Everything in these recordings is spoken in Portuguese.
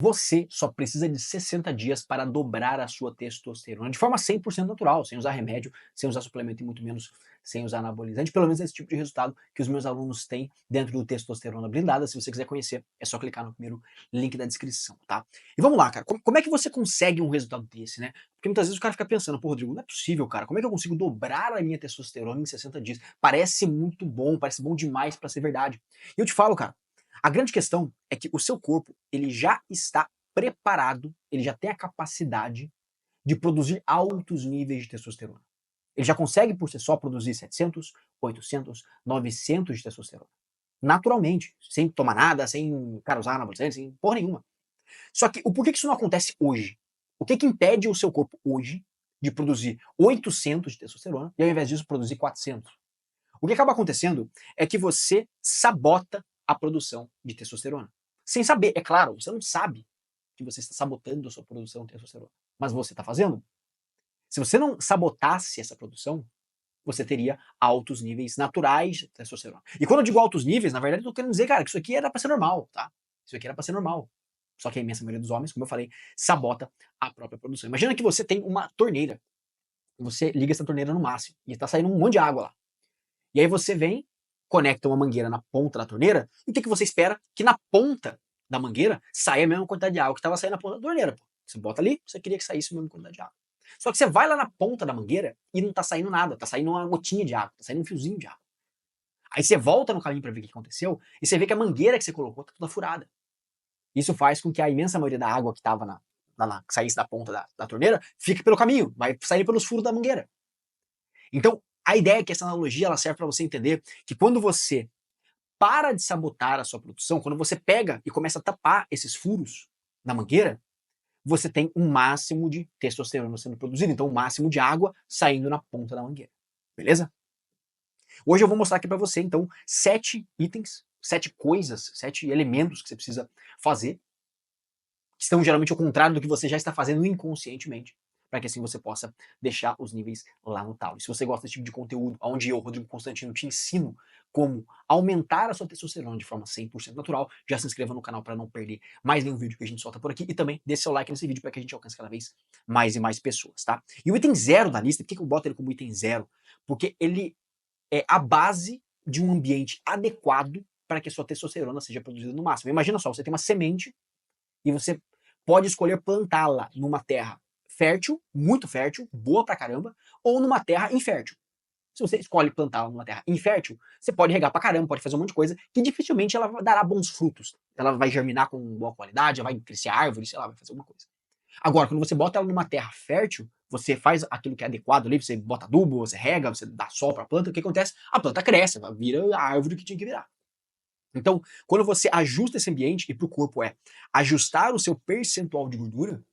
Você só precisa de 60 dias para dobrar a sua testosterona de forma 100% natural, sem usar remédio, sem usar suplemento e muito menos sem usar anabolizante. Pelo menos esse tipo de resultado que os meus alunos têm dentro do Testosterona Blindada. Se você quiser conhecer, é só clicar no primeiro link da descrição, tá? E vamos lá, cara. Como é que você consegue um resultado desse, né? Porque muitas vezes o cara fica pensando, pô, Rodrigo, não é possível, cara. Como é que eu consigo dobrar a minha testosterona em 60 dias? Parece muito bom, parece bom demais para ser verdade. E eu te falo, cara, a grande questão é que o seu corpo, ele já está preparado, ele já tem a capacidade de produzir altos níveis de testosterona. Ele já consegue por si só produzir 700, 800, 900 de testosterona. Naturalmente, sem tomar nada, sem, cara, usar anabolizante, sem porra nenhuma. Só que o porquê que isso não acontece hoje? O que que impede o seu corpo hoje de produzir 800 de testosterona e ao invés disso produzir 400? O que acaba acontecendo é que você sabota a produção de testosterona. Sem saber, é claro, você não sabe que você está sabotando a sua produção de testosterona, mas você está fazendo. Se você não sabotasse essa produção, você teria altos níveis naturais de testosterona. E quando eu digo altos níveis, na verdade eu tô querendo dizer, cara, que isso aqui era para ser normal, tá? Isso aqui era para ser normal. Só que a imensa maioria dos homens, como eu falei, sabota a própria produção. Imagina que você tem uma torneira, você liga essa torneira no máximo e está saindo um monte de água lá. E aí você vem, conecta uma mangueira na ponta da torneira, e o que, que você espera? Que na ponta da mangueira saia a mesma quantidade de água que estava saindo na ponta da torneira. Pô. Você bota ali, você queria que saísse a mesma quantidade de água. Só que você vai lá na ponta da mangueira e não tá saindo nada, tá saindo uma gotinha de água, tá saindo um fiozinho de água. Aí você volta no caminho para ver o que aconteceu e você vê que a mangueira que você colocou tá toda furada. Isso faz com que a imensa maioria da água que estava que saísse da ponta da torneira fique pelo caminho, vai sair pelos furos da mangueira. Então, a ideia é que essa analogia ela serve para você entender que quando você para de sabotar a sua produção, quando você pega e começa a tapar esses furos na mangueira, você tem um máximo de testosterona sendo produzido, então um máximo de água saindo na ponta da mangueira. Beleza? Hoje eu vou mostrar aqui para você, então, 7 itens, 7 coisas, 7 elementos que você precisa fazer, que estão geralmente ao contrário do que você já está fazendo inconscientemente, para que assim você possa deixar os níveis lá no talo. E se você gosta desse tipo de conteúdo, onde eu, Rodrigo Constantino, te ensino como aumentar a sua testosterona de forma 100% natural, já se inscreva no canal para não perder mais nenhum vídeo que a gente solta por aqui e também dê seu like nesse vídeo para que a gente alcance cada vez mais e mais pessoas, tá? E o item zero da lista, por que eu boto ele como item zero? Porque ele é a base de um ambiente adequado para que a sua testosterona seja produzida no máximo. Imagina só, você tem uma semente e você pode escolher plantá-la numa terra fértil, muito fértil, boa pra caramba, ou numa terra infértil. Se você escolhe plantá-la numa terra infértil, você pode regar pra caramba, pode fazer um monte de coisa, que dificilmente ela dará bons frutos. Ela vai germinar com boa qualidade, ela vai crescer árvore, sei lá, vai fazer alguma coisa. Agora, quando você bota ela numa terra fértil, você faz aquilo que é adequado ali, você bota adubo, você rega, você dá sol pra planta, o que acontece? A planta cresce, ela vira a árvore que tinha que virar. Então, quando você ajusta esse ambiente, e para o corpo é ajustar o seu percentual de gordura,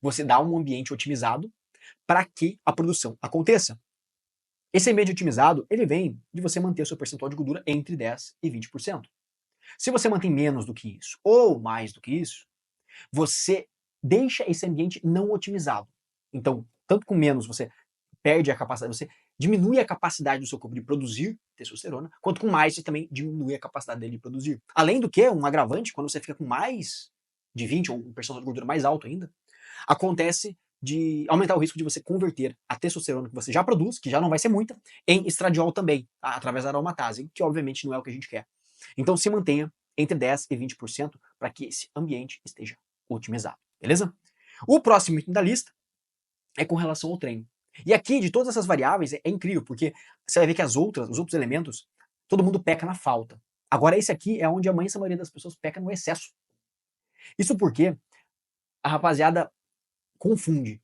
você dá um ambiente otimizado para que a produção aconteça. Esse ambiente otimizado, ele vem de você manter o seu percentual de gordura entre 10% e 20%. Se você mantém menos do que isso, ou mais do que isso, você deixa esse ambiente não otimizado. Então, tanto com menos você perde a capacidade, você diminui a capacidade do seu corpo de produzir testosterona, quanto com mais você também diminui a capacidade dele de produzir. Além do que, um agravante, quando você fica com mais de 20 ou um percentual de gordura mais alto ainda, acontece de aumentar o risco de você converter a testosterona que você já produz, que já não vai ser muita, em estradiol também, tá? Através da aromatase, que obviamente não é o que a gente quer. Então se mantenha entre 10% e 20% para que esse ambiente esteja otimizado, beleza? O próximo item da lista é com relação ao treino. E aqui, de todas essas variáveis, é incrível, porque você vai ver que os outros elementos, todo mundo peca na falta. Agora, esse aqui é onde a imensa maioria das pessoas peca no excesso. Isso porque a rapaziada confunde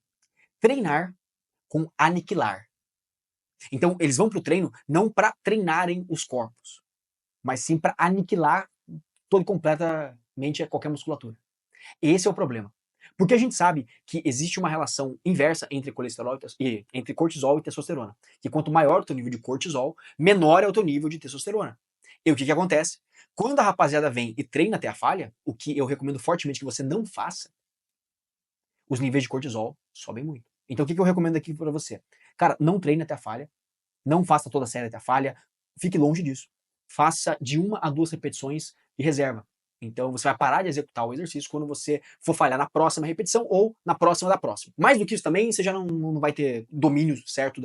treinar com aniquilar. Então, eles vão pro treino não para treinarem os corpos, mas sim para aniquilar todo completamente qualquer musculatura. Esse é o problema. Porque a gente sabe que existe uma relação inversa entre colesterol e entre cortisol e testosterona. Que quanto maior o teu nível de cortisol, menor é o teu nível de testosterona. E o que acontece? Quando a rapaziada vem e treina até a falha, o que eu recomendo fortemente que você não faça, os níveis de cortisol sobem muito. Então o que eu recomendo aqui para você? Cara, não treine até a falha, não faça toda a série até a falha, fique longe disso. Faça de 1 a 2 repetições e reserva. Então você vai parar de executar o exercício quando você for falhar na próxima repetição ou na próxima da próxima. Mais do que isso também, você já não vai ter domínio certo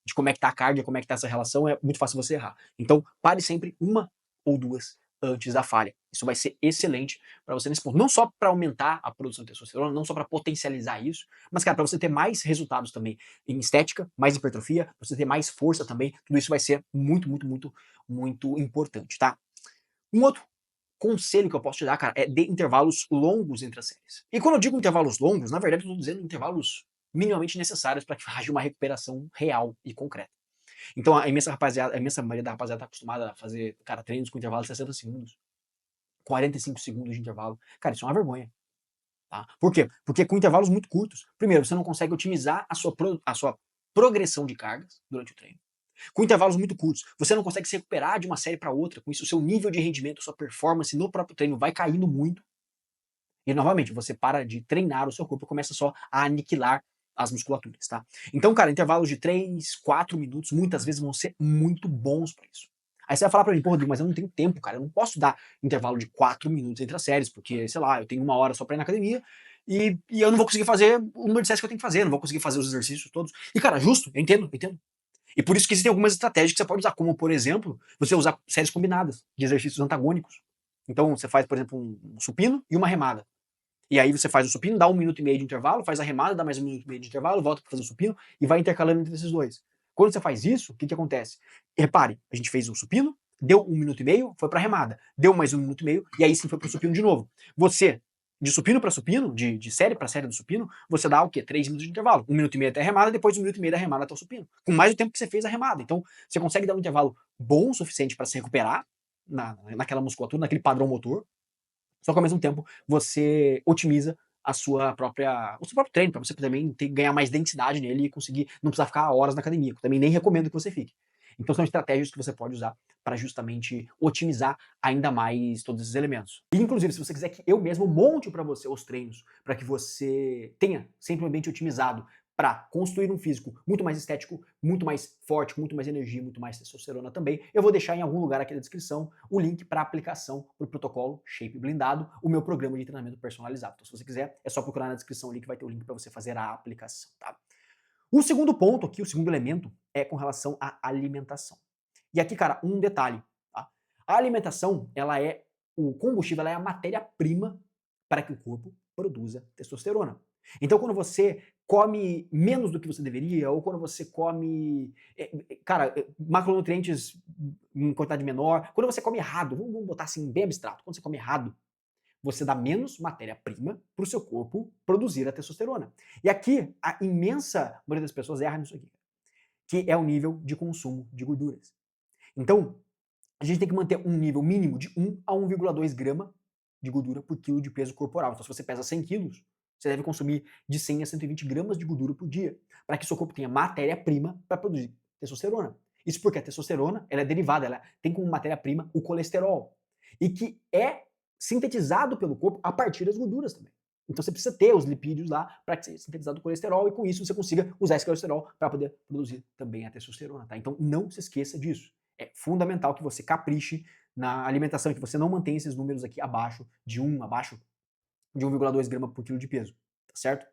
de como é que tá a carga, como é que tá essa relação, é muito fácil você errar. Então pare sempre uma ou duas antes da falha. Isso vai ser excelente para você nesse ponto. Não só para aumentar a produção de testosterona, não só para potencializar isso, mas, cara, para você ter mais resultados também em estética, mais hipertrofia, pra você ter mais força também, tudo isso vai ser muito, muito, muito, muito importante, tá? Um outro conselho que eu posso te dar, cara, é de intervalos longos entre as séries. E quando eu digo intervalos longos, na verdade eu estou dizendo intervalos minimamente necessários para que haja uma recuperação real e concreta. Então a imensa maioria da rapaziada tá acostumada a fazer, cara, treinos com intervalos de 60 segundos, 45 segundos de intervalo. Cara, isso é uma vergonha. Tá? Por quê? Porque com intervalos muito curtos, primeiro, você não consegue otimizar a sua progressão de cargas durante o treino. Com intervalos muito curtos, você não consegue se recuperar de uma série para outra. Com isso, o seu nível de rendimento, a sua performance no próprio treino vai caindo muito. E, novamente, você para de treinar o seu corpo e começa só a aniquilar as musculaturas, tá? Então, cara, intervalos de 3, 4 minutos, muitas vezes vão ser muito bons para isso. Aí você vai falar pra mim, pô, Rodrigo, mas eu não tenho tempo, cara. Eu não posso dar intervalo de 4 minutos entre as séries, porque, sei lá, eu tenho 1 hora só pra ir na academia e eu não vou conseguir fazer o número de séries que eu tenho que fazer, não vou conseguir fazer os exercícios todos. E, cara, justo, eu entendo, eu entendo. E por isso que existem algumas estratégias que você pode usar, como, por exemplo, você usar séries combinadas de exercícios antagônicos. Então, você faz, por exemplo, um supino e uma remada. E aí você faz o supino, dá 1 minuto e meio de intervalo, faz a remada, dá mais 1 minuto e meio de intervalo, volta para fazer o supino e vai intercalando entre esses dois. Quando você faz isso, o que acontece? Repare, a gente fez o supino, deu 1 minuto e meio, foi para remada, deu mais 1 minuto e meio, e aí sim foi para o supino de novo. Você, de supino para supino, de série para série do supino, você dá o quê? 3 minutos de intervalo. 1 minuto e meio até a remada, depois 1 minuto e meio da remada até o supino. Com mais o tempo que você fez a remada. Então, você consegue dar um intervalo bom o suficiente para se recuperar naquela musculatura, naquele padrão motor, só que ao mesmo tempo você otimiza o seu próprio treino, para você também ganhar mais densidade nele e conseguir não precisar ficar horas na academia. Eu também nem recomendo que você fique. Então são estratégias que você pode usar para justamente otimizar ainda mais todos esses elementos. E, inclusive, se você quiser que eu mesmo monte para você os treinos, para que você tenha sempre um ambiente otimizado para construir um físico muito mais estético, muito mais forte, com muito mais energia, muito mais testosterona também, eu vou deixar em algum lugar aqui na descrição o link para a aplicação para o protocolo Shape Blindado, o meu programa de treinamento personalizado. Então, se você quiser, é só procurar na descrição ali que vai ter o link para você fazer a aplicação, tá? O segundo ponto aqui, o segundo elemento, é com relação à alimentação. E aqui, cara, um detalhe, tá? A alimentação, ela é o combustível, ela é a matéria-prima para que o corpo produza testosterona. Então, quando você come menos do que você deveria, ou quando você come, cara, macronutrientes em quantidade menor, quando você come errado, vamos botar assim, bem abstrato, quando você come errado, você dá menos matéria-prima para o seu corpo produzir a testosterona. E aqui, a imensa maioria das pessoas erra nisso aqui, que é o nível de consumo de gorduras. Então, a gente tem que manter um nível mínimo de 1 a 1,2 grama de gordura por quilo de peso corporal. Então, se você pesa 100 quilos, você deve consumir de 100 a 120 gramas de gordura por dia, para que seu corpo tenha matéria-prima para produzir testosterona. Isso porque a testosterona ela é derivada, ela tem como matéria-prima o colesterol, e que é sintetizado pelo corpo a partir das gorduras também. Então você precisa ter os lipídios lá para que seja sintetizado o colesterol e com isso você consiga usar esse colesterol para poder produzir também a testosterona, tá? Então não se esqueça disso. É fundamental que você capriche na alimentação, que você não mantenha esses números aqui abaixo de 1,2 grama por quilo de peso, tá certo?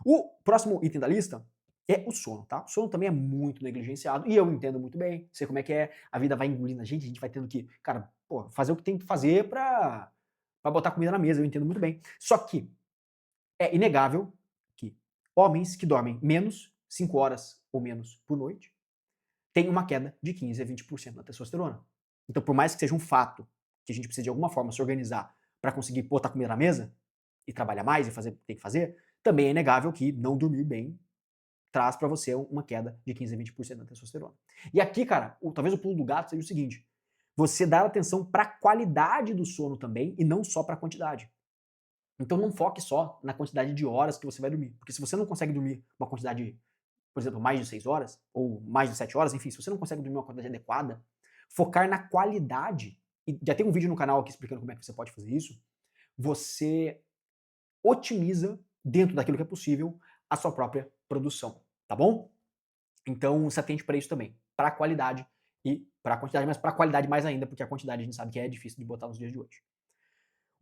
O próximo item da lista é o sono, tá? O sono também é muito negligenciado e eu entendo muito bem, sei como é que é, a vida vai engolindo a gente vai tendo que, cara, pô, fazer o que tem que fazer pra botar comida na mesa, eu entendo muito bem. Só que é inegável que homens que dormem menos, 5 horas ou menos por noite, têm uma queda de 15 a 20% na testosterona. Então, por mais que seja um fato que a gente precisa de alguma forma se organizar para conseguir botar comida na mesa e trabalhar mais e fazer o que tem que fazer, também é inegável que não dormir bem traz para você uma queda de 15 a 20% na testosterona. E aqui, cara, talvez o pulo do gato seja o seguinte: você dar atenção para a qualidade do sono também e não só para a quantidade. Então não foque só na quantidade de horas que você vai dormir, porque se você não consegue dormir uma quantidade, por exemplo, mais de 6 horas ou mais de 7 horas, enfim, se você não consegue dormir uma quantidade adequada, focar na qualidade. E já tem um vídeo no canal aqui explicando como é que você pode fazer isso. Você otimiza, dentro daquilo que é possível, a sua própria produção, tá bom? Então se atente para isso também, para a qualidade e para a quantidade, mas para a qualidade mais ainda, porque a quantidade a gente sabe que é difícil de botar nos dias de hoje.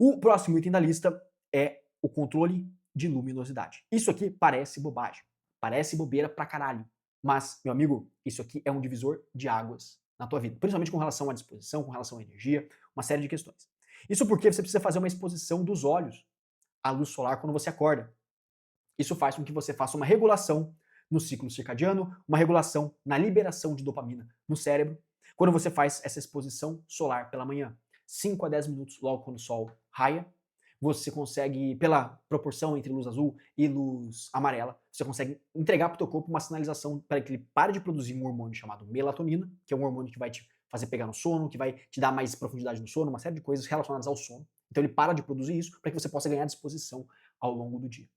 O próximo item da lista é o controle de luminosidade. Isso aqui parece bobagem, parece bobeira pra caralho, mas, meu amigo, isso aqui é um divisor de águas na tua vida, principalmente com relação à disposição, com relação à energia, uma série de questões. Isso porque você precisa fazer uma exposição dos olhos à luz solar quando você acorda. Isso faz com que você faça uma regulação no ciclo circadiano, uma regulação na liberação de dopamina no cérebro, quando você faz essa exposição solar pela manhã. 5 a 10 minutos logo quando o sol raia, você consegue, pela proporção entre luz azul e luz amarela, você consegue entregar para o teu corpo uma sinalização para que ele pare de produzir um hormônio chamado melatonina, que é um hormônio que vai te fazer pegar no sono, que vai te dar mais profundidade no sono, uma série de coisas relacionadas ao sono. Então ele para de produzir isso para que você possa ganhar disposição ao longo do dia.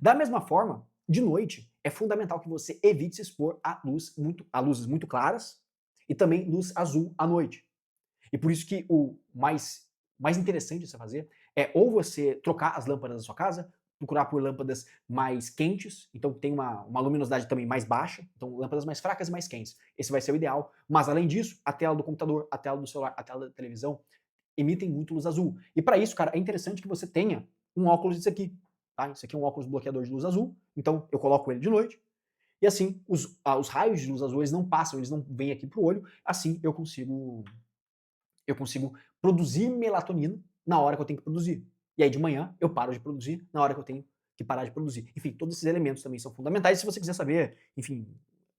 Da mesma forma, de noite, é fundamental que você evite se expor a luzes muito claras e também luz azul à noite. E por isso que o mais interessante de você fazer é ou você trocar as lâmpadas da sua casa, procurar por lâmpadas mais quentes, então tem uma luminosidade também mais baixa, então lâmpadas mais fracas e mais quentes. Esse vai ser o ideal. Mas além disso, a tela do computador, a tela do celular, a tela da televisão emitem muito luz azul. E para isso, cara, é interessante que você tenha um óculos desse aqui. Tá? Isso aqui é um óculos bloqueador de luz azul, então eu coloco ele de noite, e assim os raios de luz azul eles não passam, eles não vêm aqui pro olho, assim eu consigo produzir melatonina na hora que eu tenho que produzir. E aí de manhã eu paro de produzir na hora que eu tenho que parar de produzir. Enfim, todos esses elementos também são fundamentais. Se você quiser saber, enfim,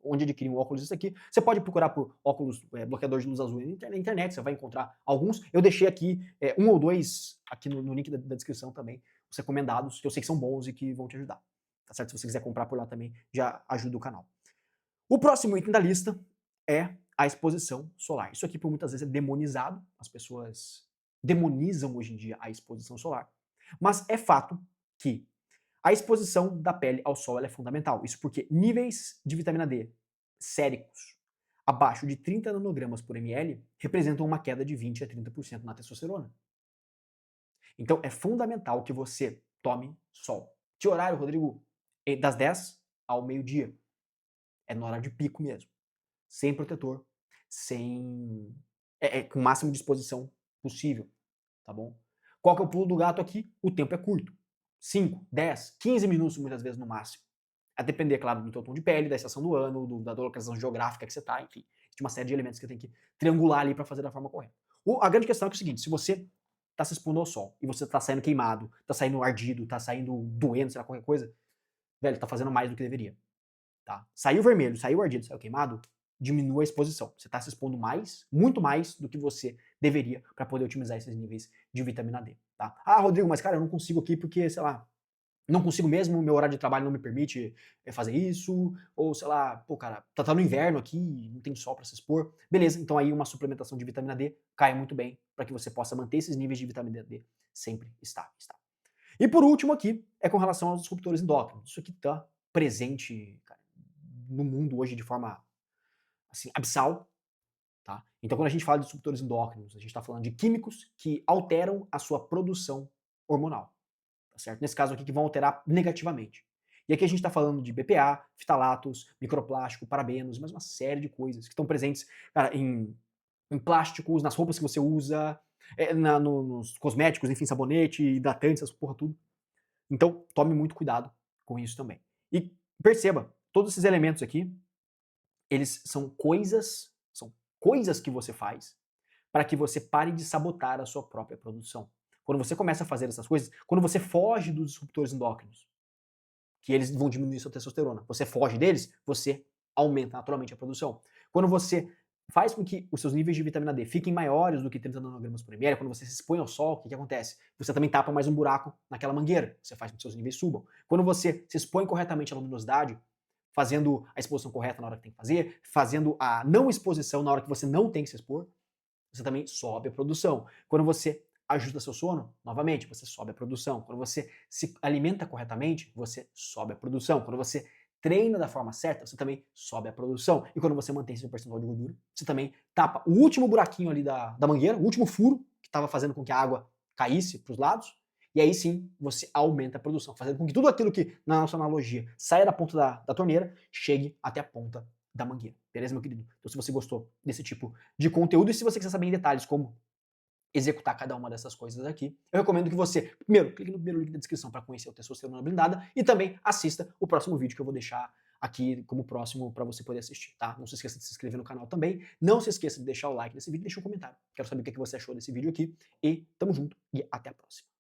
onde adquirir um óculos desse aqui, você pode procurar por óculos bloqueador de luz azul na internet, você vai encontrar alguns. Eu deixei aqui um ou dois aqui no link da descrição também, os recomendados, que eu sei que são bons e que vão te ajudar. Tá certo? Se você quiser comprar por lá também, já ajuda o canal. O próximo item da lista é a exposição solar. Isso aqui por muitas vezes é demonizado, as pessoas demonizam hoje em dia a exposição solar, mas é fato que a exposição da pele ao sol é fundamental. Isso porque níveis de vitamina D séricos abaixo de 30 nanogramas por ml representam uma queda de 20 a 30% na testosterona. Então é fundamental que você tome sol. Que horário, Rodrigo? Das 10 ao meio-dia. É no horário de pico mesmo. Sem protetor, sem. Com o máximo de exposição possível, tá bom? Qual que é o pulo do gato aqui? O tempo é curto. 5, 10, 15 minutos muitas vezes no máximo. A depender, claro, do teu tom de pele, da estação do ano, da localização geográfica que você está, enfim. De uma série de elementos que você tem que triangular ali para fazer da forma correta. A grande questão é, que é o seguinte, se você está se expondo ao sol e você está saindo queimado, está saindo ardido, está saindo doendo, sei lá, qualquer coisa, velho, tá fazendo mais do que deveria. Tá? Saiu vermelho, saiu ardido, saiu queimado, diminua a exposição. Você está se expondo mais, muito mais do que você deveria para poder otimizar esses níveis de vitamina D. Tá? Ah, Rodrigo, mas cara, eu não consigo aqui porque, sei lá, não consigo mesmo, meu horário de trabalho não me permite fazer isso, ou sei lá, pô, cara, tá no inverno aqui, não tem sol para se expor. Beleza, então aí uma suplementação de vitamina D cai muito bem para que você possa manter esses níveis de vitamina D sempre estáveis. Tá? E por último aqui, é com relação aos disruptores endócrinos. Isso aqui tá presente, cara, no mundo hoje de forma assim, abissal. Tá? Então, quando a gente fala de disruptores endócrinos, a gente está falando de químicos que alteram a sua produção hormonal. Tá certo? Nesse caso aqui, que vão alterar negativamente. E aqui a gente está falando de BPA, fitalatos, microplástico, parabenos, mais uma série de coisas que estão presentes, cara, em plásticos, nas roupas que você usa, nos cosméticos, enfim, sabonete, hidratantes, essas porra tudo. Então, tome muito cuidado com isso também. E perceba, todos esses elementos aqui, eles são coisas que você faz para que você pare de sabotar a sua própria produção. Quando você começa a fazer essas coisas, quando você foge dos disruptores endócrinos, que eles vão diminuir sua testosterona, você foge deles, você aumenta naturalmente a produção. Quando você faz com que os seus níveis de vitamina D fiquem maiores do que 30 nanogramas por ml, quando você se expõe ao sol, o que acontece? Você também tapa mais um buraco naquela mangueira, você faz com que seus níveis subam. Quando você se expõe corretamente à luminosidade, fazendo a exposição correta na hora que tem que fazer, fazendo a não exposição na hora que você não tem que se expor, você também sobe a produção. Quando você ajusta seu sono, novamente, você sobe a produção. Quando você se alimenta corretamente, você sobe a produção. Quando você treina da forma certa, você também sobe a produção. E quando você mantém seu percentual de gordura, você também tapa o último buraquinho ali da mangueira, o último furo que estava fazendo com que a água caísse para os lados, e aí sim você aumenta a produção, fazendo com que tudo aquilo que, na nossa analogia, saia da ponta da torneira, chegue até a ponta da mangueira. Beleza, meu querido? Então, se você gostou desse tipo de conteúdo e se você quiser saber em detalhes como executar cada uma dessas coisas aqui. Eu recomendo que você, primeiro, clique no primeiro link da descrição para conhecer o Testosterona Blindada e também assista o próximo vídeo que eu vou deixar aqui como próximo para você poder assistir, tá? Não se esqueça de se inscrever no canal também, não se esqueça de deixar o like nesse vídeo e deixar um comentário. Quero saber o que você achou desse vídeo aqui e tamo junto e até a próxima.